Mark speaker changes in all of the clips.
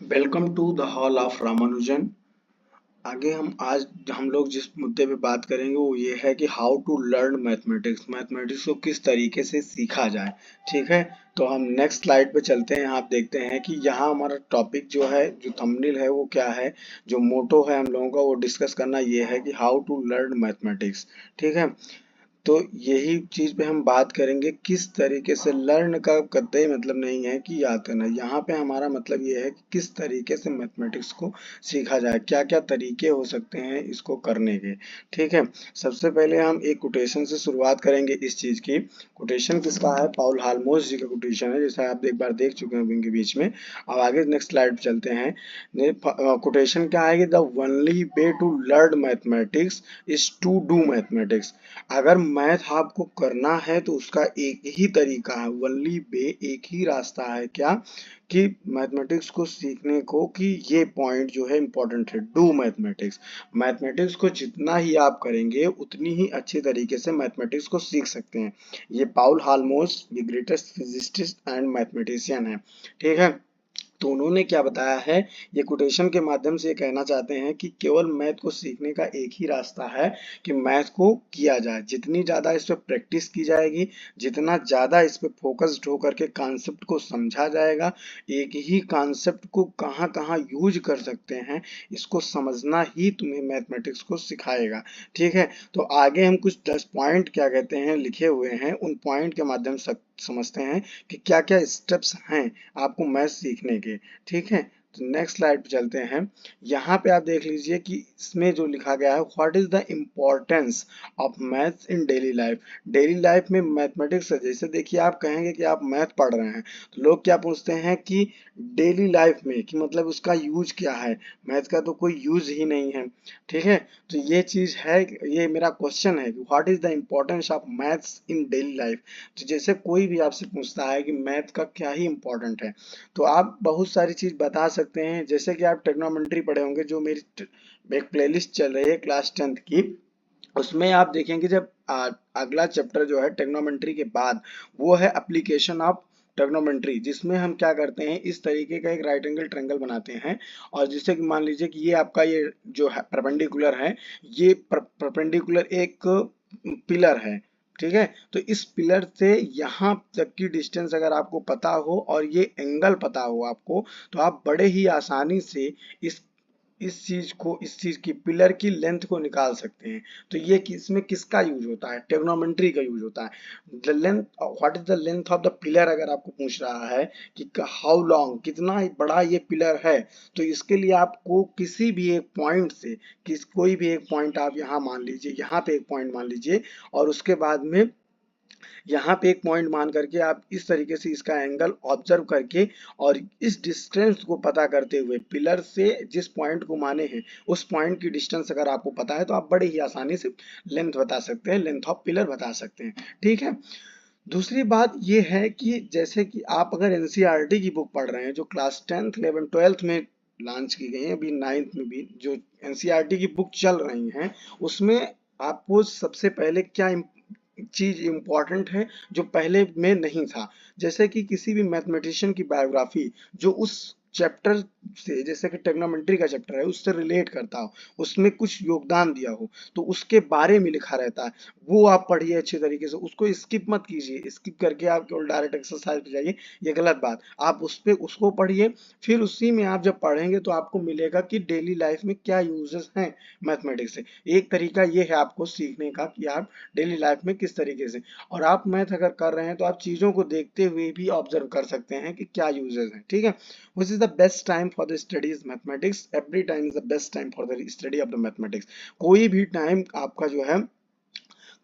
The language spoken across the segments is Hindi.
Speaker 1: Welcome to the hall of Ramanujan. आगे हम लोग जिस मुद्दे पे बात करेंगे वो ये है कि how to learn mathematics. Mathematics को किस तरीके से सीखा जाए। ठीक है, तो हम नेक्स्ट स्लाइड पे चलते हैं। आप देखते हैं कि यहाँ हमारा टॉपिक जो है, जो थंबनेल है वो क्या है, जो मोटो है हम लोगों का वो डिस्कस करना ये है कि हाउ टू लर्न मैथमेटिक्स। ठीक है, तो यही चीज पे हम बात करेंगे किस तरीके से लर्न का कतई मतलब नहीं है कि याद करना। यहाँ पे हमारा मतलब ये है कि किस तरीके से मैथमेटिक्स को सीखा जाए, क्या क्या तरीके हो सकते हैं इसको करने के। ठीक है, सबसे पहले हम एक कोटेशन से शुरुआत करेंगे इस चीज की। कोटेशन किसका है? पाउल हार्मोस जी का कोटेशन है, जैसा आप एक बार देख चुके हैं इनके बीच में। अब आगे नेक्स्ट स्लाइड पे चलते हैं। कोटेशन क्या है कि the only way to learn mathematics is to do mathematics. अगर मैथ आपको करना है तो उसका एक ही तरीका है, ओनली वे, एक ही रास्ता है। क्या? कि मैथमेटिक्स को सीखने को, कि ये पॉइंट जो है इंपॉर्टेंट है, डू मैथमेटिक्स। मैथमेटिक्स को जितना ही आप करेंगे उतनी ही अच्छी तरीके से मैथमेटिक्स को सीख सकते हैं। ये पाउल हार्मोस, ये ग्रेटेस्ट फिजिसिस्ट एंड मैथमेटिशियन है। ठीक है, तो उन्होंने क्या बताया है, ये कोटेशन के माध्यम से ये कहना चाहते हैं कि केवल मैथ को सीखने का एक ही रास्ता है कि मैथ को किया जाए। जितनी ज़्यादा इस पर प्रैक्टिस की जाएगी, जितना ज़्यादा इस पर फोकस्ड होकर के कॉन्सेप्ट को समझा जाएगा, एक ही कॉन्सेप्ट को कहाँ कहाँ यूज कर सकते हैं, इसको समझना ही तुम्हें मैथमेटिक्स को सिखाएगा। ठीक है, तो आगे हम कुछ 10 पॉइंट क्या कहते हैं लिखे हुए हैं, उन पॉइंट के माध्यम से समझते हैं कि क्या क्या स्टेप्स हैं आपको मैथ सीखने के। ठीक है, तो नेक्स्ट स्लाइड पे चलते हैं। यहाँ पे आप देख लीजिए कि इसमें जो लिखा गया है, what is the importance of maths in daily life. Daily life में मैथमेटिक्स, जैसे देखिए आप कहेंगे कि आप मैथ पढ़ रहे हैं तो लोग क्या पूछते हैं कि डेली लाइफ में, कि मतलब उसका यूज क्या है। मैथ का तो कोई यूज ही नहीं है। ठीक है, तो ये चीज है, ये मेरा क्वेश्चन है कि what is the importance of maths in daily life. तो जैसे कोई भी आपसे पूछता है कि मैथ का क्या ही इम्पोर्टेंट है, तो आप बहुत सारी चीज बता सकते हैं। जैसे कि आप ट्रिग्नोमेट्री पढ़े होंगे, जो मेरी एक प्लेलिस्ट चल रही है क्लास 10th की, उसमें आप देखेंगे जब अगला चैप्टर जो है ट्रिग्नोमेट्री के बाद, वो है एप्लीकेशन ऑफ ट्रिग्नोमेट्री, जिसमें हम क्या करते हैं, इस तरीके का एक राइट एंगल ट्रायंगल बनाते हैं। और जिससे कि मान लीजिए कि ये आपका ये जो है परपेंडिकुलर है, ये परपेंडिकुलर एक पिलर है। ठीक है, तो इस पिलर से यहाँ तक की डिस्टेंस अगर आपको पता हो और ये एंगल पता हो आपको, तो आप बड़े ही आसानी से इस चीज की पिलर की लेंथ को निकाल सकते हैं। तो ये किसमें किसका यूज होता है? ट्रिग्नोमेट्री का यूज होता है। The length, what is the length of the pillar, अगर आपको पूछ रहा है कि हाउ लॉन्ग, कितना बड़ा ये पिलर है, तो इसके लिए आपको किसी भी एक पॉइंट से, कोई भी एक पॉइंट आप यहाँ मान लीजिए, यहाँ पे एक पॉइंट मान लीजिए, और उसके बाद में यहाँ पे एक पॉइंट मान करके आप इस तरीके से इसका एंगल ऑब्जर्व करके, और इस डिस्टेंस को पता करते हुए, पिलर से जिस पॉइंट को माने हैं उस पॉइंट की डिस्टेंस अगर आपको पता है, तो आप बड़े ही आसानी से लेंथ बता सकते हैं, लेंथ ऑफ पिलर बता सकते हैं। ठीक है, दूसरी बात ये है कि जैसे कि आप अगर एनसीईआरटी की बुक पढ़ रहे हैं, जो क्लास 10th 11 12th में लॉन्च की गई है, अभी 9th में भी जो एनसीईआरटी की बुक चल रही हैं, उसमें आपको सबसे पहले क्या चीज इंपॉर्टेंट है जो पहले में नहीं था। जैसे कि किसी भी मैथमेटिशियन की बायोग्राफी जो उस चैप्टर से, जैसे कि ट्रिग्नोमेट्री का चैप्टर है, उससे रिलेट करता हो, उसमें कुछ योगदान दिया हो, तो उसके बारे में लिखा रहता है, वो आप पढ़िए अच्छे तरीके से, उसको स्किप मत कीजिए। स्किप करके आप केवल डायरेक्ट एक्सरसाइज पे जाइए, ये गलत बात। आप उस पे उसको पढ़िए, फिर उसी में आप जब पढ़ेंगे तो आपको मिलेगा कि डेली लाइफ में क्या यूजेस हैं मैथमेटिक्स से। एक तरीका ये है आपको सीखने का कि आप डेली लाइफ में किस तरीके से, और आप मैथ अगर कर रहे हैं तो आप चीजों को देखते हुए भी ऑब्जर्व कर सकते हैं कि क्या यूजेस हैं। ठीक है, which is the best time for the studies mathematics, every time is the best time for the study of the mathematics। कोई भी टाइम आपका जो है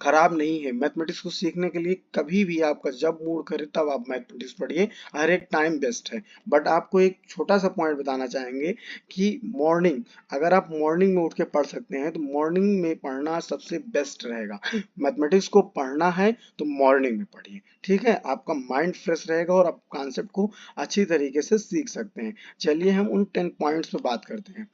Speaker 1: खराब नहीं है मैथमेटिक्स को सीखने के लिए। कभी भी आपका जब मूड करे तब आप मैथमेटिक्स पढ़िए, हर एक टाइम बेस्ट है। बट आपको एक छोटा सा पॉइंट बताना चाहेंगे कि मॉर्निंग, अगर आप मॉर्निंग में उठ के पढ़ सकते हैं तो मॉर्निंग में पढ़ना सबसे बेस्ट रहेगा। मैथमेटिक्स को पढ़ना है तो मॉर्निंग में पढ़िए। ठीक है, आपका माइंड फ्रेश रहेगा और आप कॉन्सेप्ट को अच्छी तरीके से सीख सकते हैं। चलिए हम उन 10 पॉइंट्स पे बात करते हैं।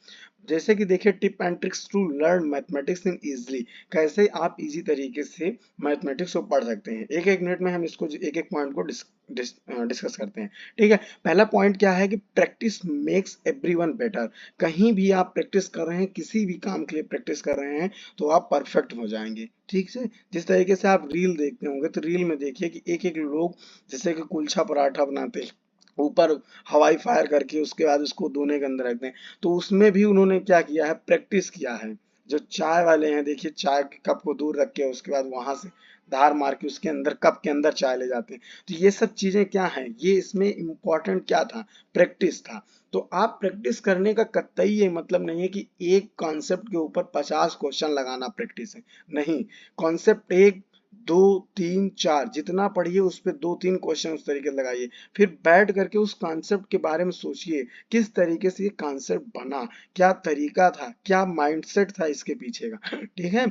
Speaker 1: जैसे कि देखिए tip and tricks to learn mathematics in easily, कैसे आप इजी तरीके से मैथमेटिक्स को पढ़ सकते हैं। एक एक मिनट में हम इसको एक एक पॉइंट को डिस्कस करते हैं। ठीक है, पहला पॉइंट क्या है कि प्रैक्टिस मेक्स एवरीवन बेटर। कहीं भी आप प्रैक्टिस कर रहे हैं, किसी भी काम के लिए प्रैक्टिस कर रहे हैं तो आप परफेक्ट हो जाएंगे। ठीक है, जिस तरीके से आप रील देखते होंगे तो रील में देखिए कि एक एक लोग जैसे कि कुलचा पराठा बनाते हैं, ऊपर हवाई फायर करके उसके बाद उसको दोने के अंदर रखते हैं, तो उसमें भी उन्होंने क्या किया है, प्रैक्टिस किया है। जो चाय वाले हैं देखिए, चाय के कप को दूर रख के उसके बाद वहां से धार मार के उसके अंदर कप के अंदर चाय ले जाते हैं। तो ये सब चीजें क्या है, ये इसमें इम्पोर्टेंट क्या था, प्रैक्टिस था। तो आप प्रैक्टिस करने का कतई ये मतलब नहीं है कि एक कॉन्सेप्ट के ऊपर 50 क्वेश्चन लगाना प्रैक्टिस है, नहीं। कॉन्सेप्ट एक, दो, तीन, चार जितना पढ़िए उस पर दो तीन क्वेश्चन उस तरीके से लगाइए, फिर बैठ करके उस कॉन्सेप्ट के बारे में सोचिए, किस तरीके से ये कॉन्सेप्ट बना, क्या तरीका था, क्या माइंडसेट था इसके पीछे का। ठीक है,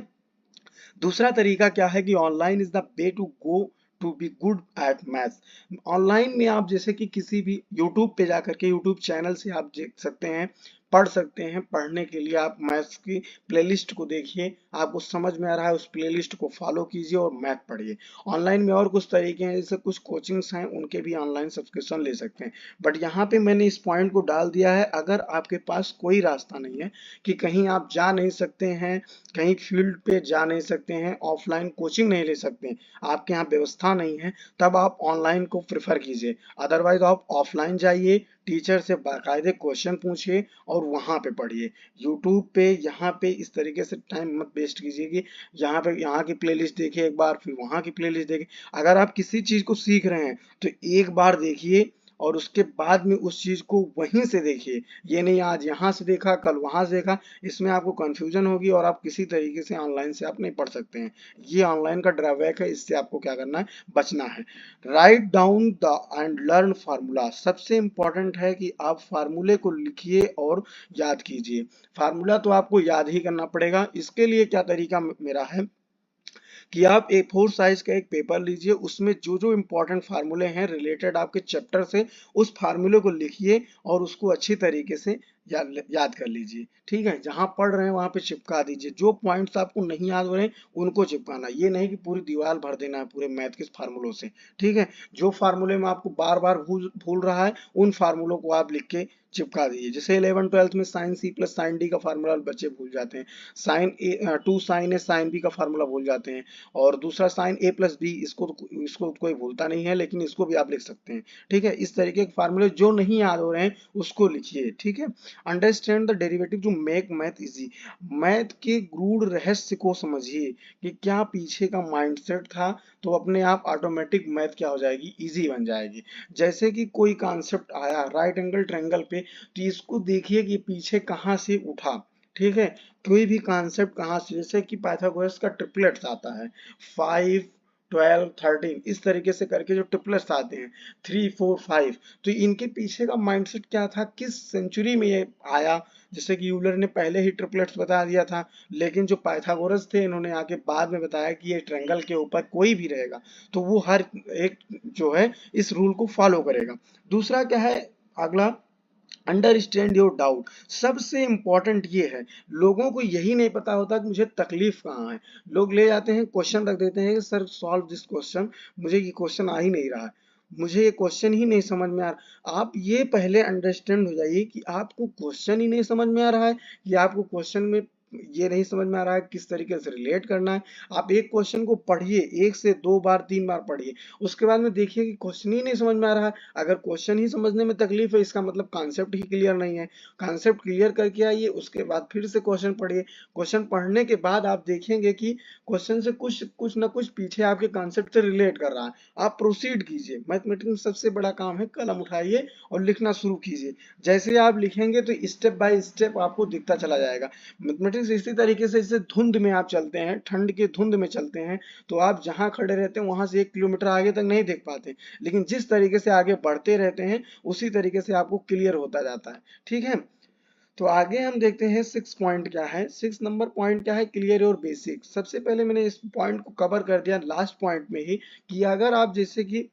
Speaker 1: दूसरा तरीका क्या है कि online is the way to go to be good at maths. Online में आप जैसे कि किसी भी यूट्यूब पे जाकर के यूट्यूब चैनल से आप देख सकते हैं, पढ़ सकते हैं। पढ़ने के लिए आप मैथ्स की प्लेलिस्ट को देखिए, आपको समझ में आ रहा है उस प्लेलिस्ट को फॉलो कीजिए और मैथ पढ़िए। ऑनलाइन में और कुछ तरीके हैं, जैसे कुछ कोचिंग्स हैं उनके भी ऑनलाइन सब्सक्रिप्शन ले सकते हैं। बट यहाँ पे मैंने इस पॉइंट को डाल दिया है, अगर आपके पास कोई रास्ता नहीं है कि कहीं आप जा नहीं सकते हैं, कहीं फील्ड पे जा नहीं सकते हैं, ऑफलाइन कोचिंग नहीं ले सकते हैं, आपके यहाँ व्यवस्था नहीं है, तब आप ऑनलाइन को प्रेफर कीजिए। अदरवाइज आप ऑफलाइन जाइए, टीचर से बाकायदे क्वेश्चन पूछिए और वहां पे पढ़िए। यूट्यूब पे यहाँ पे इस तरीके से टाइम मत वेस्ट कीजिए कि यहाँ पे यहाँ की प्लेलिस्ट देखिए एक बार, फिर वहां की प्लेलिस्ट देखिए। अगर आप किसी चीज को सीख रहे हैं तो एक बार देखिए और उसके बाद में उस चीज को वहीं से देखिए। ये नहीं आज यहाँ से देखा कल वहां से देखा, इसमें आपको कंफ्यूजन होगी और आप किसी तरीके से ऑनलाइन से आप नहीं पढ़ सकते हैं। ये ऑनलाइन का ड्रॉबैक है, इससे आपको क्या करना है, बचना है। Write down the end learn formula. सबसे इंपॉर्टेंट है कि आप फार्मूले को लिखिए और याद कीजिए। फार्मूला तो आपको याद ही करना पड़ेगा। इसके लिए क्या तरीका मेरा है कि आप A4 साइज का एक पेपर लीजिए, उसमें जो जो इंपॉर्टेंट फार्मूले हैं रिलेटेड आपके चैप्टर से, उस फार्मूले को लिखिए और उसको अच्छी तरीके से याद कर लीजिए। ठीक है, जहां पढ़ रहे हैं वहां पे चिपका दीजिए। जो पॉइंट्स आपको नहीं याद हो रहे हैं उनको चिपकाना, ये नहीं कि पूरी दीवार भर देना है पूरे मैथ के फार्मूलों से। ठीक है, जो फार्मूले में आपको बार बार भूल रहा है उन फार्मूलों को आप लिख के चिपका दीजिए। जैसे 11 12 में sine C plus sine D का फार्मूला बच्चे भूल जाते हैं, sine A two sine A sine B का फार्मूला भूल जाते हैं, और दूसरा साइन ए प्लस बी, इसको कोई भूलता नहीं है, लेकिन इसको भी आप लिख सकते हैं। ठीक है, इस तरीके के फार्मूले जो नहीं याद हो रहे हैं उसको लिखिए। ठीक है, understand the derivative two make math easy. Math के गूढ़ रहस्य को समझिए कि क्या पीछे का माइंडसेट था, तो अपने आप ऑटोमेटिक मैथ क्या हो जाएगी, इजी बन जाएगी। जैसे कि कोई कॉन्सेप्ट आया राइट एंगल ट्रायंगल पे, तो इसको देखिए कि पीछे कहां से उठा। ठीक है, कोई भी कॉन्सेप्ट कहां से, जैसे कि पाइथागोरस का ट्रिपलेट्स आता है 5 12 13, इस तरीके से करके जो ट्रिपलेट्स आते हैं 3 4 5, तो इनके पीछे का माइंडसेट क्या था, किस सेंचुरी में ये आया। जैसे कि यूलर ने पहले ही ट्रिपलेट्स बता दिया था, लेकिन जो पाइथागोरस थे इन्होंने आके बाद में बताया कि ये ट्रायंगल के ऊपर कोई भी रहेगा तो वो हर एक जो है इस रूल को फॉलो करेगा। दूसरा क्या है, अगला, अंडरस्टैंड योर डाउट। सबसे इंपॉर्टेंट ये है, लोगों को यही नहीं पता होता कि मुझे तकलीफ कहाँ है। लोग ले जाते हैं क्वेश्चन रख देते हैं कि सर सॉल्व दिस क्वेश्चन, मुझे ये क्वेश्चन आ ही नहीं रहा है, मुझे ये क्वेश्चन ही नहीं समझ में आ रहा। आप ये पहले अंडरस्टैंड हो जाइए कि आपको क्वेश्चन ही नहीं समझ में आ रहा है, कि आपको क्वेश्चन में ये नहीं समझ में आ रहा है किस तरीके से रिलेट करना है। आप एक क्वेश्चन को पढ़िए, एक से दो बार तीन बार पढ़िए, उसके बाद में देखिए कि क्वेश्चन ही नहीं समझ में आ रहा है। अगर क्वेश्चन ही समझने में तकलीफ है, इसका मतलब कॉन्सेप्ट ही क्लियर नहीं है। कॉन्सेप्ट क्लियर करके आइए, उसके बाद फिर से क्वेश्चन पढ़िए। क्वेश्चन पढ़ने के बाद आप देखेंगे कि क्वेश्चन से कुछ कुछ ना कुछ पीछे आपके कॉन्सेप्ट से रिलेट कर रहा है, आप प्रोसीड कीजिए। मैथमेटिक्स में सबसे बड़ा काम है, कलम उठाइए और लिखना शुरू कीजिए। जैसे आप लिखेंगे तो स्टेप बाय स्टेप आपको दिखता चला जाएगा। मैथमेटिक्स इसी तरीके से, जैसे धुंध में आप चलते हैं, ठंड के धुंध में चलते हैं, तो आप जहां खड़े रहते हैं वहां से 1 किलोमीटर आगे तक नहीं देख पाते, लेकिन जिस तरीके से आगे बढ़ते रहते हैं उसी तरीके से आपको क्लियर होता जाता है। ठीक है, तो आगे हम देखते हैं 6 पॉइंट क्या है। 6 नंबर पॉइंट क्या है, क्लियर और बेसिक। सबसे पहले मैंने इस पॉइंट को कवर कर दिया लास्ट पॉइंट में ही, कि अगर आप जैसे कि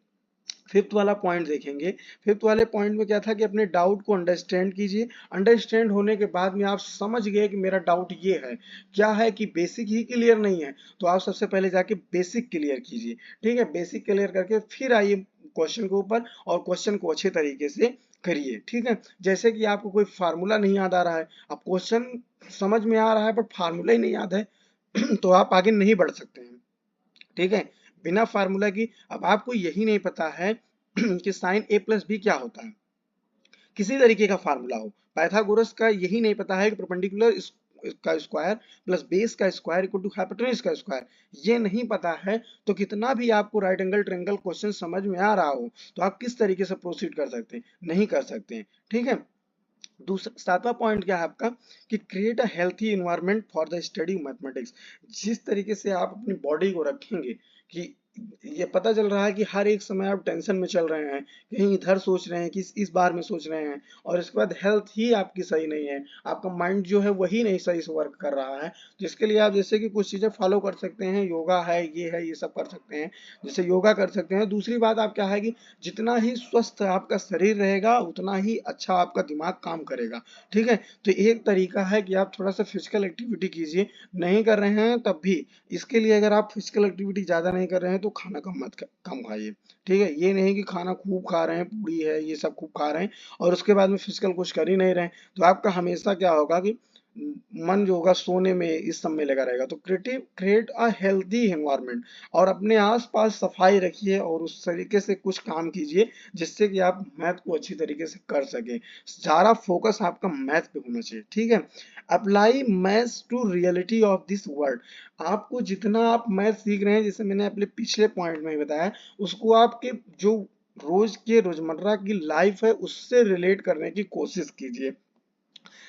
Speaker 1: फिफ्थ वाला पॉइंट देखेंगे। फिफ्थ वाले पॉइंट में क्या था कि अपने डाउट को अंडरस्टैंड कीजिए। अंडरस्टैंड होने के बाद में आप समझ गए कि मेरा डाउट ये है, क्या है कि बेसिक ही क्लियर नहीं है, तो आप सबसे पहले जाके बेसिक क्लियर कीजिए। ठीक है, बेसिक क्लियर करके फिर आइए क्वेश्चन के ऊपर और क्वेश्चन को अच्छे तरीके से करिए। ठीक है, जैसे कि आपको कोई फार्मूला नहीं याद आ रहा है, अब क्वेश्चन समझ में आ रहा है बट फार्मूला ही नहीं याद है तो आप आगे नहीं बढ़ सकते हैं। ठीक है, बिना फार्मूला की, अब आपको यही नहीं पता है कि साइन ए प्लस बी क्या होता है, किसी तरीके का फार्मूला हो, पाइथागोरस का यही नहीं पता है कि परपेंडिकुलर का स्क्वायर प्लस बेस का स्क्वायर इक्वल टू हाइपोटेन्यूज का स्क्वायर, ये नहीं पता है, तो कितना भी आपको राइट एंगल ट्रायंगल क्वेश्चन समझ में आ रहा हो, तो आप किस तरीके से प्रोसीड कर सकते हैं, नहीं कर सकते हैं। ठीक है, दूसरा सातवां पॉइंट क्या है आपका कि create a healthy environment for the study mathematics. जिस तरीके से आप अपनी बॉडी को रखेंगे कि ये पता चल रहा है कि हर एक समय आप टेंशन में चल रहे हैं, कहीं इधर सोच रहे हैं कि इस बार में सोच रहे हैं, और इसके बाद हेल्थ ही आपकी सही नहीं है, आपका माइंड जो है वही नहीं सही से वर्क कर रहा है, जिसके लिए आप जैसे कि कुछ चीजें फॉलो कर सकते हैं, योगा है, ये सब कर सकते हैं, जैसे योगा कर सकते हैं। दूसरी बात आप क्या है कि जितना ही स्वस्थ आपका शरीर रहेगा उतना ही अच्छा आपका दिमाग काम करेगा। ठीक है, तो एक तरीका है कि आप थोड़ा सा फिजिकल एक्टिविटी कीजिए, नहीं कर रहे हैं तब भी, इसके लिए अगर आप फिजिकल एक्टिविटी ज्यादा नहीं कर रहे हैं तो खाना कम खाइए। ठीक है, ये नहीं कि खाना खूब खा रहे हैं, पूरी है ये सब खूब खा रहे हैं और उसके बाद में फिजिकल कुछ कर ही नहीं रहे हैं, तो आपका हमेशा क्या होगा कि मन जो होगा सोने में इस सब में लगा रहेगा। तो क्रिएट अ हेल्दी एनवायरनमेंट और अपने आसपास सफाई रखिए और उस तरीके से कुछ काम कीजिए जिससे कि आप मैथ को अच्छी तरीके से कर सकें। सारा फोकस आपका मैथ पे होना चाहिए। ठीक है, apply maths to reality of this world. आपको जितना आप मैथ सीख रहे हैं, जैसे मैंने अपने पिछले पॉइंट में बताया, उसको आपके जो रोज के रोजमर्रा की लाइफ है उससे रिलेट करने की कोशिश कीजिए।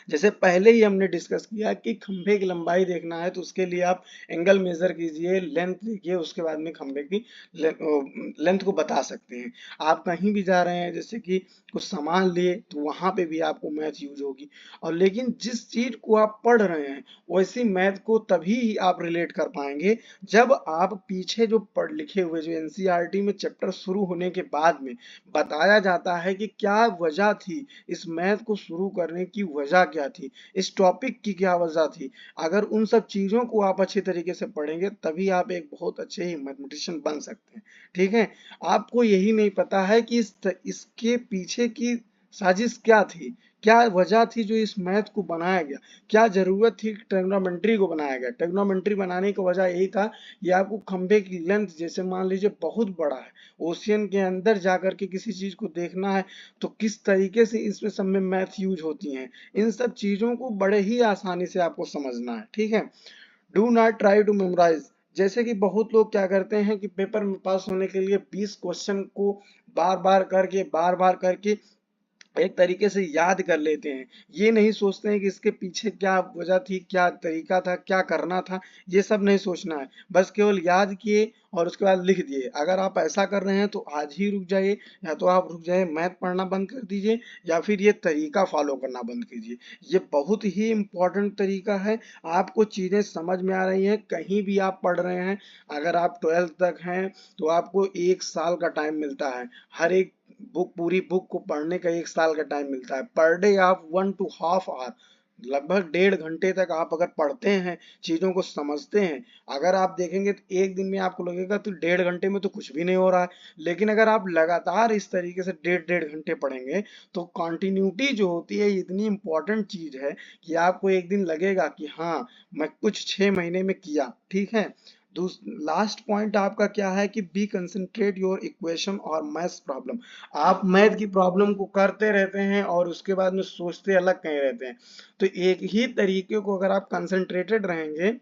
Speaker 1: जैसे पहले ही हमने डिस्कस किया कि खंभे की लंबाई देखना है तो उसके लिए आप एंगल मेजर कीजिए, लेंथ देखिए, उसके बाद में खंभे की लेंथ को बता सकते हैं। आप कहीं भी जा रहे हैं, जैसे कि कुछ सामान लिए, तो वहां पे भी आपको मैथ यूज होगी। और लेकिन जिस चीज को आप पढ़ रहे हैं वैसी मैथ को तभी आप रिलेट कर पाएंगे जब आप पीछे जो पढ़ लिखे हुए जो एनसीईआरटी में चैप्टर शुरू होने के बाद में बताया जाता है कि क्या वजह थी, इस मैथ को शुरू करने की वजह क्या थी, इस टॉपिक की क्या वजह थी। अगर उन सब चीजों को आप अच्छे तरीके से पढ़ेंगे तभी आप एक बहुत अच्छे ही मैथमेटिशियन बन सकते हैं। ठीक है, आपको यही नहीं पता है कि इसके पीछे की साजिश क्या थी, क्या वजह थी जो इस मैथ को बनाया गया, क्या जरूरत थी ट्रिग्नोमेट्री को बनाया गया। ट्रिग्नोमेट्री बनाने की वजह यही था कि आपको खंबे की लेंथ, जैसे मान लीजिए बहुत बड़ा है, ओशियन के अंदर जाकर के किसी चीज को देखना है, तो किस तरीके से इसमें सब में मैथ यूज होती हैं, इन सब चीजों को बड़े ही आसानी से आपको समझना है। ठीक है, do not try to memorise. जैसे कि बहुत लोग क्या करते हैं कि पेपर में पास होने के लिए 20 क्वेश्चन को बार बार करके एक तरीके से याद कर लेते हैं, ये नहीं सोचते हैं कि इसके पीछे क्या वजह थी, क्या तरीका था, क्या करना था, ये सब नहीं सोचना है, बस केवल याद किए और उसके बाद लिख दिए। अगर आप ऐसा कर रहे हैं तो आज ही रुक जाइए, या तो आप रुक जाइए, मैथ पढ़ना बंद कर दीजिए, या फिर ये तरीका फॉलो करना बंद कीजिए। ये बहुत ही इंपॉर्टेंट तरीका है। आपको चीजें समझ में आ रही हैं, कहीं भी आप पढ़ रहे हैं, अगर आप 12th तक हैं तो आपको 1 साल का टाइम मिलता है, हर एक पूरी बुक को पढ़ने का 1 साल का टाइम मिलता है। पर डे आप 1 to 1/2 आवर, लगभग 1.5 घंटे तक आप अगर पढ़ते हैं, चीजों को समझते हैं, अगर आप देखेंगे तो एक दिन में आपको लगेगा तो 1.5 घंटे में तो कुछ भी नहीं हो रहा है। लेकिन अगर आप लगातार इस तरीके से 1.5 घंटे पढ़ेंगे तो कंटिन्यूटी जो होती है इतनी इंपॉर्टेंट चीज है कि आपको एक दिन लगेगा कि हाँ, मैं कुछ 6 महीने में किया। ठीक है, लास्ट पॉइंट आपका क्या है कि बी कंसंट्रेट योर इक्वेशन और मैथ्स प्रॉब्लम। आप मैथ की प्रॉब्लम को करते रहते हैं और उसके बाद में सोचते अलग कहीं रहते हैं। तो एक ही तरीके को अगर आप कंसंट्रेटेड रहेंगे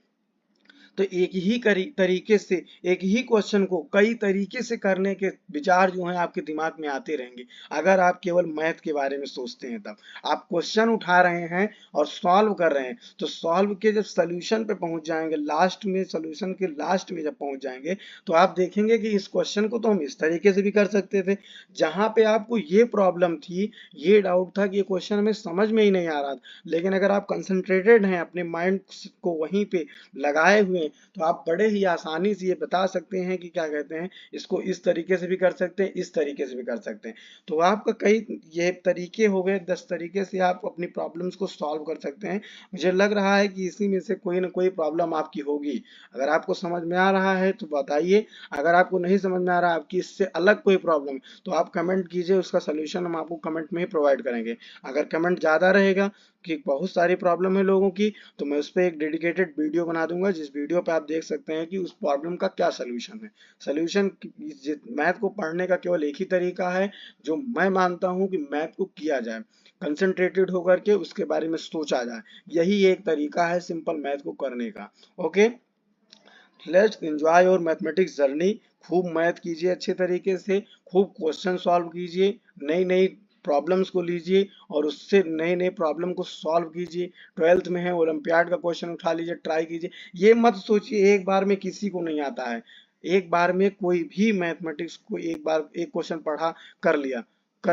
Speaker 1: तो एक ही तरीके से एक ही क्वेश्चन को कई तरीके से करने के विचार जो हैं आपके दिमाग में आते रहेंगे। अगर आप केवल मैथ के बारे में सोचते हैं, तब आप क्वेश्चन उठा रहे हैं और सॉल्व कर रहे हैं, तो सॉल्व के जब सोल्यूशन पे पहुंच जाएंगे, लास्ट में सोल्यूशन के लास्ट में जब पहुंच जाएंगे, तो आप देखेंगे कि इस क्वेश्चन को तो हम इस तरीके से भी कर सकते थे। जहां पे आपको ये प्रॉब्लम थी, ये डाउट था कि ये क्वेश्चन हमें समझ में ही नहीं आ रहा था, लेकिन अगर आप कंसंट्रेटेड हैं, अपने माइंड को वहीं पे लगाए हुए है तो आप बड़े ही आसानी से ये बता सकते हैं कि क्या कहते हैं, इसको इस तरीके से भी कर सकते हैं, इस तरीके से भी कर सकते हैं। तो आपका कई ये तरीके हो गए, 10 तरीके से आप अपनी प्रॉब्लम्स को सॉल्व कर सकते हैं। मुझे लग रहा है कि इसी में से कोई ना कोई प्रॉब्लम आपकी होगी। अगर आपको समझ में आ रहा है तो बताइए, अगर आपको नहीं समझ में आ रहा है, आपकी इससे अलग कोई प्रॉब्लम, तो आप कमेंट कीजिए, उसका सोल्यूशन हम आपको कमेंट में ही प्रोवाइड करेंगे। अगर कमेंट ज़्यादा रहेगा कि बहुत सारी प्रॉब्लम है लोगों की, तो मैं उस पर एक डेडिकेटेड वीडियो बना दूंगा, जिस वीडियो पे आप देख सकते हैं कि उस प्रॉब्लम का क्या सोल्यूशन है। सोल्यूशन मैथ को पढ़ने का केवल एक ही तरीका है, जो मैं मानता हूं कि मैथ को किया जाए, कंसंट्रेटेड होकर के उसके बारे में सोचा जाए। यही एक तरीका है सिंपल मैथ को करने का। Okay, let's enjoy your mathematics journey. खूब मैथ कीजिए अच्छे तरीके से, खूब क्वेश्चन सॉल्व कीजिए, नई नई प्रॉब्लम्स को लीजिए और उससे नए नए प्रॉब्लम को सॉल्व कीजिए। 12th में है, ओलंपियाड का क्वेश्चन उठा लीजिए, ट्राई कीजिए। ये मत सोचिए एक बार में किसी को नहीं आता है। एक बार में कोई भी मैथमेटिक्स को एक बार एक क्वेश्चन पढ़ा, कर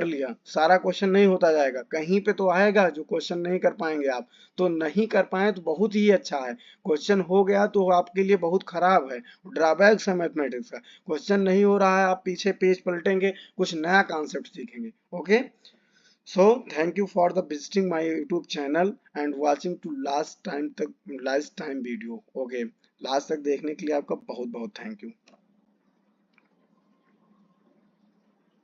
Speaker 1: लिया, सारा क्वेश्चन नहीं होता जाएगा, कहीं पे तो आएगा जो क्वेश्चन नहीं कर पाएंगे आप। तो नहीं कर पाए तो बहुत ही अच्छा है, क्वेश्चन हो गया तो आपके लिए बहुत खराब है, ड्रॉबैक्स है मैथमेटिक्स का। क्वेश्चन नहीं हो रहा है, आप पीछे पेज पलटेंगे, कुछ नया कॉन्सेप्ट सीखेंगे। Okay, so thank you for the visiting my YouTube channel and watching to last time video. Okay, last तक देखने के लिए आपका बहुत बहुत थैंक यू।